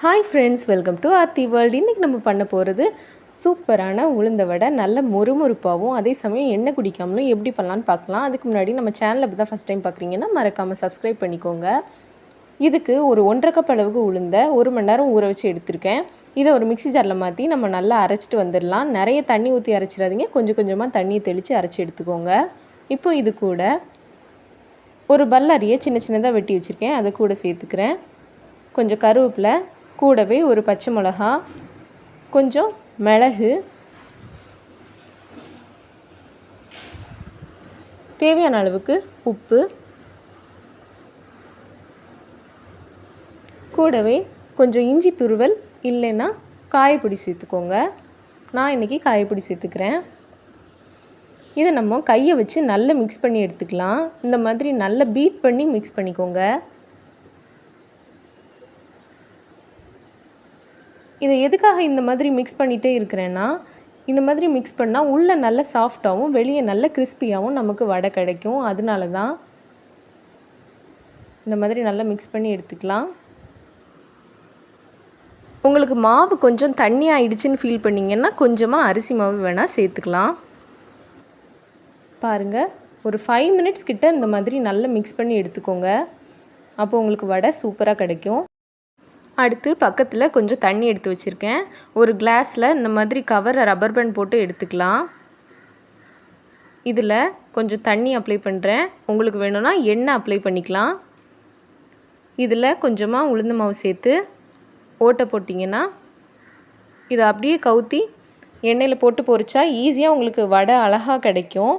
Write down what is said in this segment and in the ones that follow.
Hi friends, welcome to Aarthi world. இன்றைக்கி நம்ம பண்ண போகிறது சூப்பரான உளுந்த வடை. நல்ல மொறுமொறுப்பாகவும் அதே சமயம் எண்ணெய் குடிக்காமலும் எப்படி பண்ணலான்னு பார்க்கலாம். அதுக்கு முன்னாடி நம்ம சேனலை இப்போ தான் ஃபஸ்ட் டைம் பார்க்குறீங்கன்னா மறக்காமல் சப்ஸ்கிரைப் பண்ணிக்கோங்க. இதுக்கு ஒரு 1.5 கப் அளவுக்கு உளுந்த 1 மணி நேரம் ஊற வச்சு எடுத்திருக்கேன். இதை ஒரு மிக்ஸி ஜாரில் மாற்றி நம்ம நல்லா அரைச்சிட்டு வந்துடலாம். நிறைய தண்ணி ஊற்றி அரைச்சிடாதீங்க, கொஞ்சம் கொஞ்சமாக தண்ணியை தெளித்து அரைச்சி எடுத்துக்கோங்க. இப்போ இது கூட ஒரு பல்லாரியை சின்ன சின்னதாக வெட்டி வச்சுருக்கேன், அதை கூட சேர்த்துக்கிறேன். கொஞ்சம் கருவேப்பிலை, கூடவே ஒரு பச்சை மிளகா, கொஞ்சம் மிளகு, தேவையான அளவுக்கு உப்பு, கூடவே கொஞ்சம் இஞ்சி துருவல் இல்லைன்னா காயப்பொடி சேர்த்துக்கோங்க. நான் இன்றைக்கி காயப்பொடி சேர்த்துக்கிறேன். இதை நம்ம கையை வச்சு நல்லா மிக்ஸ் பண்ணி எடுத்துக்கலாம். இந்த மாதிரி நல்லா பீட் பண்ணி மிக்ஸ் பண்ணிக்கோங்க. இதை எதுக்காக இந்த மாதிரி மிக்ஸ் பண்ணிகிட்டே இருக்கிறேன்னா, இந்த மாதிரி மிக்ஸ் பண்ணால் உள்ளே நல்ல சாஃப்டாகவும் வெளியே நல்ல கிறிஸ்பியாகவும் நமக்கு வடை கிடைக்கும். அதனால தான் இந்த மாதிரி நல்லா மிக்ஸ் பண்ணி எடுத்துக்கலாம். உங்களுக்கு மாவு கொஞ்சம் தண்ணி ஆயிடுச்சுன்னு ஃபீல் பண்ணிங்கன்னா கொஞ்சமாக அரிசி மாவு வேணால் சேர்த்துக்கலாம். பாருங்கள், ஒரு 5 மினிட்ஸ் கிட்ட இந்த மாதிரி நல்லா மிக்ஸ் பண்ணி எடுத்துக்கோங்க. அப்போ உங்களுக்கு வடை சூப்பராக கிடைக்கும். அடுத்து பக்கத்தில் கொஞ்சம் தண்ணி எடுத்து வச்சுருக்கேன். ஒரு கிளாஸில் இந்த மாதிரி கவரை ரப்பர் பேண்ட் போட்டு எடுத்துக்கலாம். இதில் கொஞ்சம் தண்ணி அப்ளை பண்ணுறேன். உங்களுக்கு வேணும்னா எண்ணெய் அப்ளை பண்ணிக்கலாம். இதில் கொஞ்சமாக உளுந்து மாவு சேர்த்து ஓட்டை போட்டிங்கன்னா இதை அப்படியே கவுத்தி எண்ணெயில் போட்டு பொரிச்சா ஈஸியாக உங்களுக்கு வடை அழகாக கிடைக்கும்.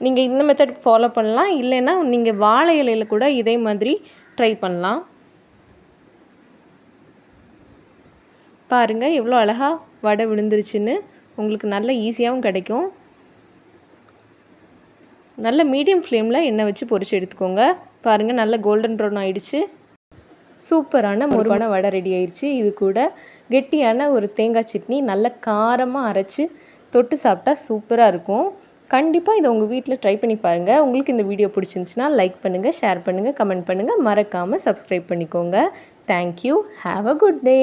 நீங்கள் இந்த மெத்தட் ஃபாலோ பண்ணலாம், இல்லைன்னா நீங்கள் வாழை இலையில் கூட இதே மாதிரி ட்ரை பண்ணலாம். பாருங்கள் எவ்வளோ அழகாக வடை விழுந்துருச்சுன்னு. உங்களுக்கு நல்ல ஈஸியாகவும் கிடைக்கும். நல்ல மீடியம் ஃப்ளேமில் எண்ணெய் வச்சு பொரிச்சு எடுத்துக்கோங்க. பாருங்கள், நல்ல கோல்டன் ப்ரௌன் ஆகிடுச்சு. சூப்பரான மொறுவான வடை ரெடி ஆயிடுச்சு. இது கூட கெட்டியான ஒரு தேங்காய் சட்னி நல்ல காரமாக அரைச்சி தொட்டு சாப்பிட்டா சூப்பராக இருக்கும். கண்டிப்பாக இதை உங்கள் வீட்டில் ட்ரை பண்ணி பாருங்கள். உங்களுக்கு இந்த வீடியோ பிடிச்சிருந்துச்சுன்னா லைக் பண்ணுங்கள், ஷேர் பண்ணுங்கள், கமெண்ட் பண்ணுங்கள். மறக்காமல் சப்ஸ்கிரைப் பண்ணிக்கோங்க. Thank you. Have a good day.